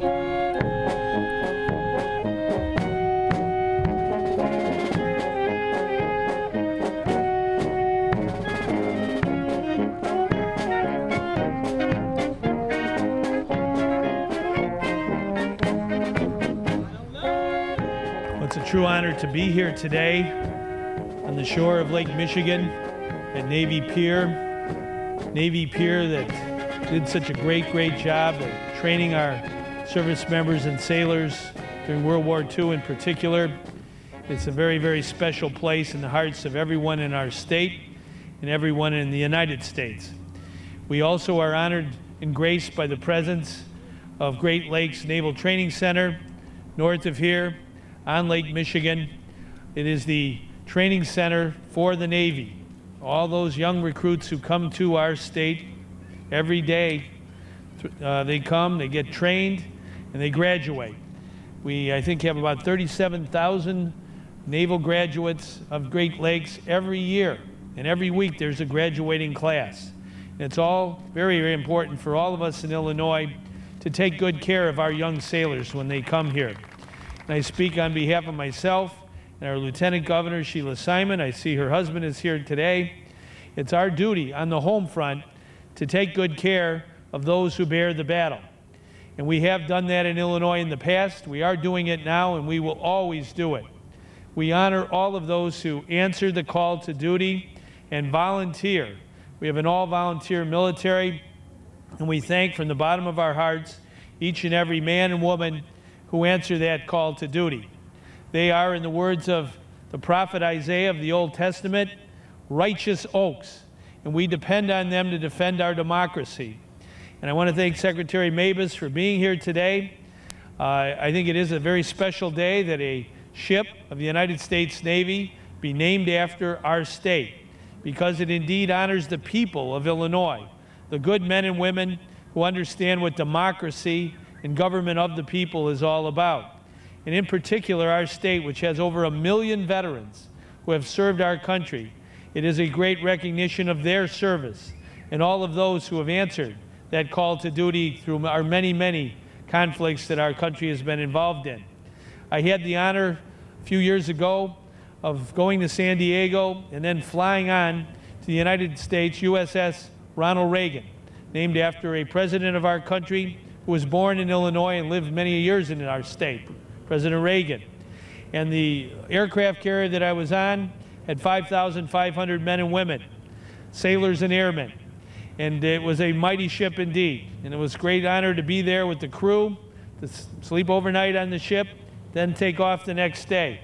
It's a true honor to be here today on the shore of Lake Michigan at Navy Pier. Navy Pier that did such a great job of training our service members and sailors during World War II in particular. It's a very special place in the hearts of everyone in our state and everyone in the United States. We also are honored and graced by the presence of Great Lakes Naval Training Center north of here on Lake Michigan. It is the training center for the Navy. All those young recruits who come to our state every day, they come, they get trained, and they graduate. We, I think, have about 37,000 naval graduates of Great Lakes every year, and every week there's a graduating class. And it's all very important for all of us in Illinois to take good care of our young sailors when they come here. And I speak on behalf of myself and our Lieutenant Governor, Sheila Simon. I see her husband is here today. It's our duty on the home front to take good care of those who bear the battle. And we have done that in Illinois in the past. We are doing it now, and we will always do it. We honor all of those who answer the call to duty and volunteer. We have an all-volunteer military, and we thank from the bottom of our hearts each and every man and woman who answer that call to duty. They are, in the words of the prophet Isaiah of the Old Testament, righteous oaks, and we depend on them to defend our democracy. And I want to thank Secretary Mabus for being here today. I think it is a very special day that a ship of the United States Navy be named after our state, because it indeed honors the people of Illinois, the good men and women who understand what democracy and government of the people is all about. And in particular, our state, which has over 1 million veterans who have served our country, it is a great recognition of their service and all of those who have answered that call to duty through our many conflicts that our country has been involved in. I had the honor a few years ago of going to San Diego and then flying on to the United States USS Ronald Reagan, named after a president of our country who was born in Illinois and lived many years in our state, President Reagan. And the aircraft carrier that I was on had 5,500 men and women, sailors and airmen. And it was a mighty ship indeed. And it was a great honor to be there with the crew, to sleep overnight on the ship, then take off the next day.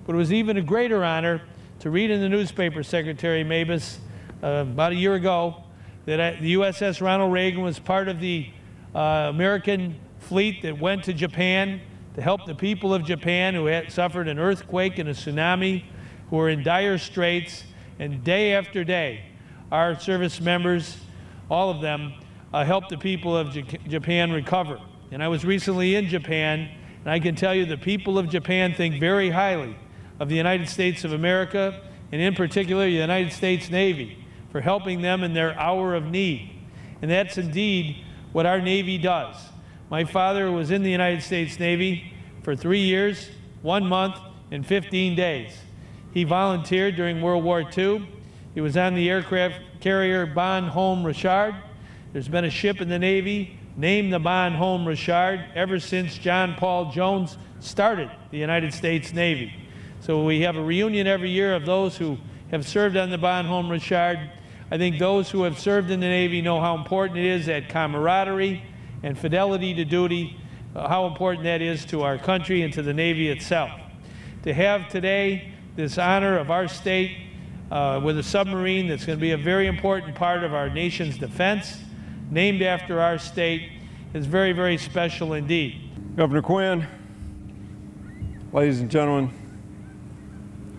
But it was even a greater honor to read in the newspaper, Secretary Mabus, about a year ago, that the USS Ronald Reagan was part of the American fleet that went to Japan to help the people of Japan who had suffered an earthquake and a tsunami, who were in dire straits. And day after day, our service members, all of them, helped the people of Japan recover. And I was recently in Japan, and I can tell you the people of Japan think very highly of the United States of America, and in particular the United States Navy, for helping them in their hour of need. And that's indeed what our Navy does. My father was in the United States Navy for 3 years, 1 month, and 15 days. He volunteered during World War II. He was on the aircraft carrier Bon-Homme Richard. There's been a ship in the Navy named the Bon-Homme Richard ever since John Paul Jones started the United States Navy. So we have a reunion every year of those who have served on the Bon-Homme Richard. I think those who have served in the Navy know how important it is, that camaraderie and fidelity to duty, how important that is to our country and to the Navy itself. To have today this honor of our state with a submarine that's going to be a very important part of our nation's defense, named after our state, is very special indeed. Governor Quinn, ladies and gentlemen,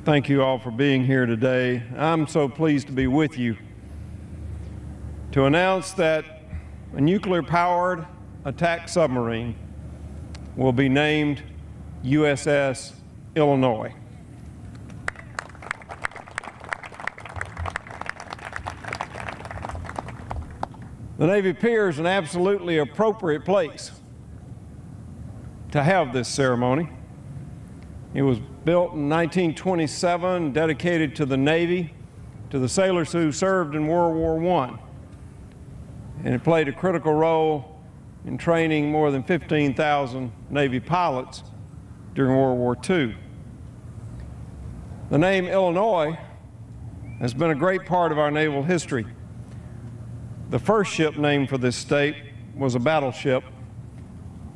thank you all for being here today. I'm so pleased to be with you to announce that a nuclear-powered attack submarine will be named USS Illinois. The Navy Pier is an absolutely appropriate place to have this ceremony. It was built in 1927, dedicated to the Navy, to the sailors who served in World War I. And it played a critical role in training more than 15,000 Navy pilots during World War II. The name Illinois has been a great part of our naval history. The first ship named for this state was a battleship,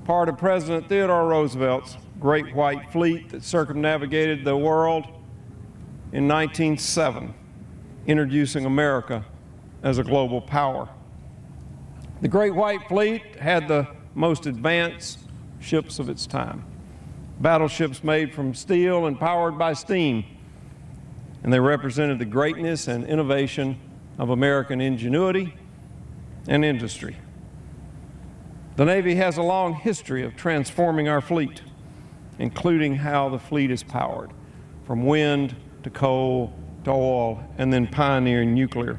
part of President Theodore Roosevelt's Great White Fleet that circumnavigated the world in 1907, introducing America as a global power. The Great White Fleet had the most advanced ships of its time, battleships made from steel and powered by steam, and they represented the greatness and innovation of American ingenuity and industry. The Navy has a long history of transforming our fleet, including how the fleet is powered, from wind to coal to oil, and then pioneering nuclear.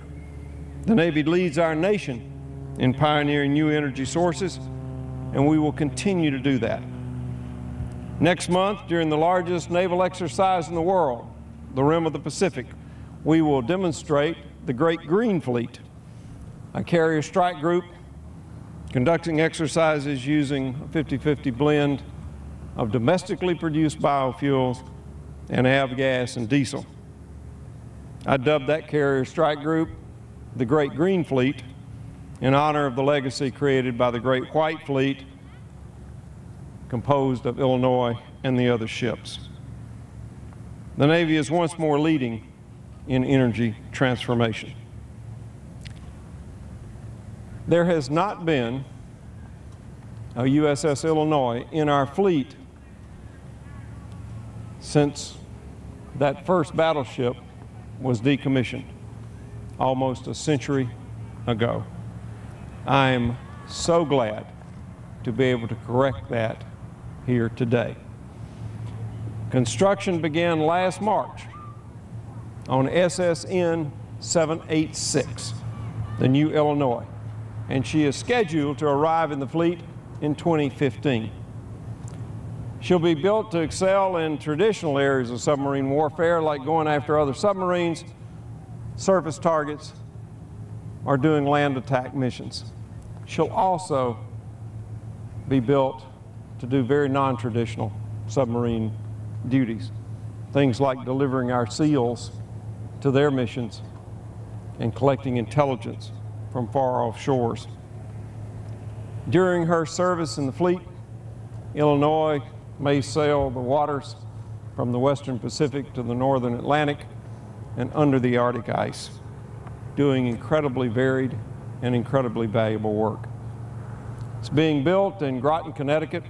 The Navy leads our nation in pioneering new energy sources, and we will continue to do that. Next month, during the largest naval exercise in the world, the Rim of the Pacific, we will demonstrate the Great Green Fleet, a carrier strike group conducting exercises using a 50-50 blend of domestically produced biofuels and avgas and diesel. I dubbed that carrier strike group the Great Green Fleet in honor of the legacy created by the Great White Fleet, composed of Illinois and the other ships. The Navy is once more leading in energy transformation. There has not been a USS Illinois in our fleet since that first battleship was decommissioned almost a century ago. I am so glad to be able to correct that here today. Construction began last March on SSN 786, the new Illinois, and she is scheduled to arrive in the fleet in 2015. She'll be built to excel in traditional areas of submarine warfare, like going after other submarines, surface targets, or doing land attack missions. She'll also be built to do very non-traditional submarine duties, things like delivering our SEALs to their missions and collecting intelligence from far-off shores. During her service in the fleet, Illinois may sail the waters from the western Pacific to the northern Atlantic and under the Arctic ice, doing incredibly varied and incredibly valuable work. It's being built in Groton, Connecticut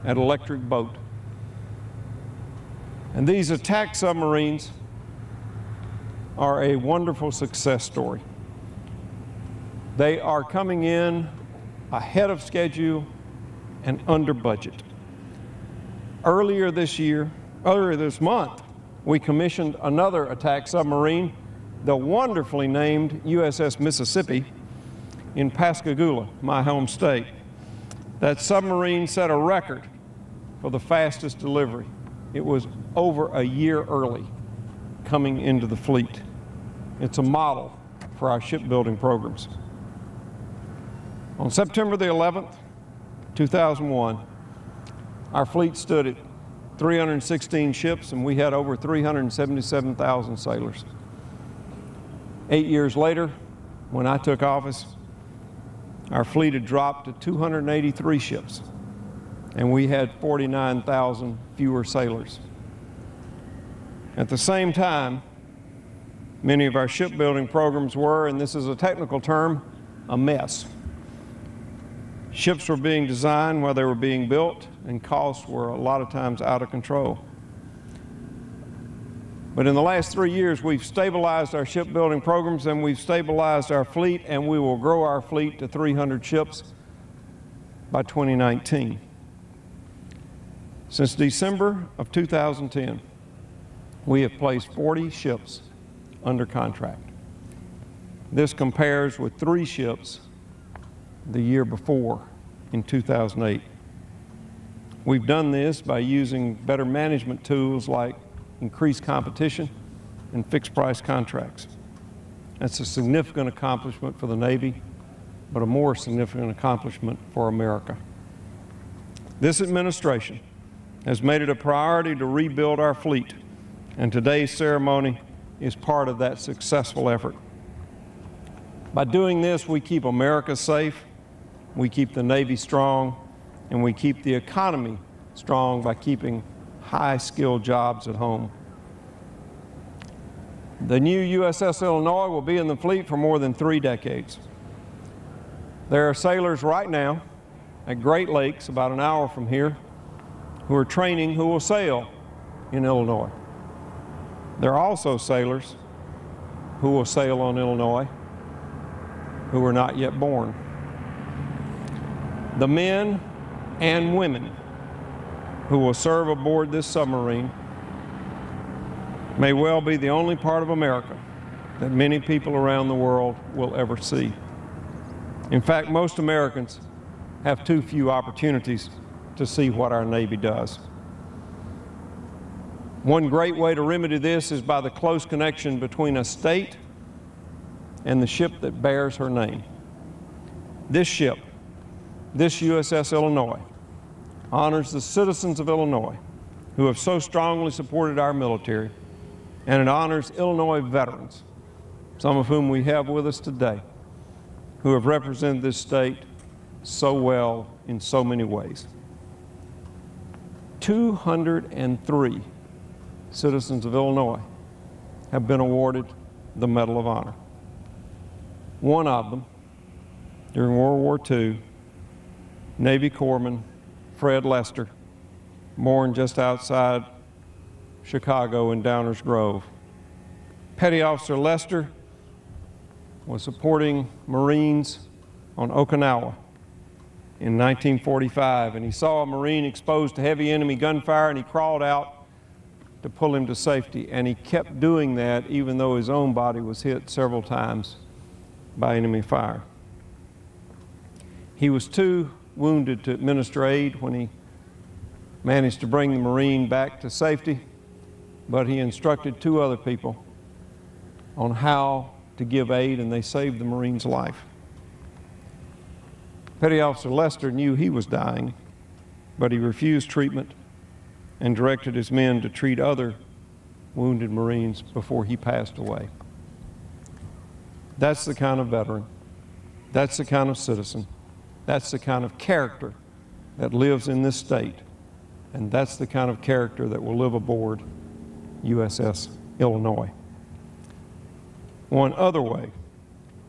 at Electric Boat. And these attack submarines are a wonderful success story. They are coming in ahead of schedule and under budget. Earlier this month, we commissioned another attack submarine, the wonderfully named USS Mississippi, in Pascagoula, my home state. That submarine set a record for the fastest delivery. It was over a year early coming into the fleet. It's a model for our shipbuilding programs. On September the 11th, 2001, our fleet stood at 316 ships, and we had over 377,000 sailors. 8 years later, when I took office, our fleet had dropped to 283 ships, and we had 49,000 fewer sailors. At the same time, many of our shipbuilding programs were, and this is a technical term, a mess. Ships were being designed while they were being built, and costs were a lot of times out of control. But in the last 3 years, we've stabilized our shipbuilding programs, and we've stabilized our fleet, and we will grow our fleet to 300 ships by 2019. Since December of 2010, we have placed 40 ships under contract. This compares with 3 ships the year before, in 2008. We've done this by using better management tools like increased competition and fixed price contracts. That's a significant accomplishment for the Navy, but a more significant accomplishment for America. This administration has made it a priority to rebuild our fleet, and today's ceremony is part of that successful effort. By doing this, we keep America safe, we keep the Navy strong, and we keep the economy strong by keeping high-skilled jobs at home. The new USS Illinois will be in the fleet for more than 3 decades. There are sailors right now at Great Lakes, about an hour from here, who are training who will sail in Illinois. There are also sailors who will sail on Illinois who are not yet born. The men and women who will serve aboard this submarine may well be the only part of America that many people around the world will ever see. In fact, most Americans have too few opportunities to see what our Navy does. One great way to remedy this is by the close connection between a state and the ship that bears her name. This ship, this USS Illinois, honors the citizens of Illinois who have so strongly supported our military, and it honors Illinois veterans, some of whom we have with us today, who have represented this state so well in so many ways. 203 citizens of Illinois have been awarded the Medal of Honor. One of them, during World War II, Navy Corpsman Fred Lester, born just outside Chicago in Downers Grove. Petty Officer Lester was supporting Marines on Okinawa in 1945, and he saw a Marine exposed to heavy enemy gunfire, and he crawled out to pull him to safety, and he kept doing that even though his own body was hit several times by enemy fire. He was too wounded to administer aid when he managed to bring the Marine back to safety, but he instructed 2 other people on how to give aid, and they saved the Marine's life. Petty Officer Lester knew he was dying, but he refused treatment and directed his men to treat other wounded Marines before he passed away. That's the kind of veteran, that's the kind of citizen, that's the kind of character that lives in this state, and that's the kind of character that will live aboard USS Illinois. One other way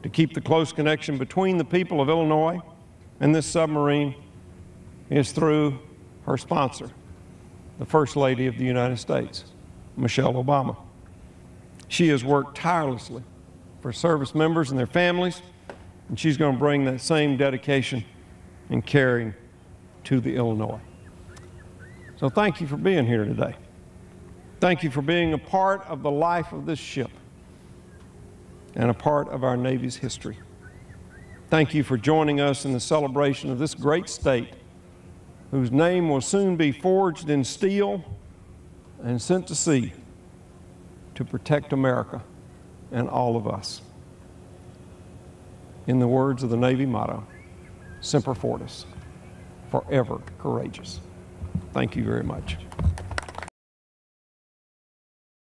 to keep the close connection between the people of Illinois and this submarine is through her sponsor, the First Lady of the United States, Michelle Obama. She has worked tirelessly for service members and their families, and she's going to bring that same dedication and caring to the Illinois. So thank you for being here today. Thank you for being a part of the life of this ship and a part of our Navy's history. Thank you for joining us in the celebration of this great state whose name will soon be forged in steel and sent to sea to protect America and all of us. In the words of the Navy motto, Semper Fortis, forever courageous. Thank you very much.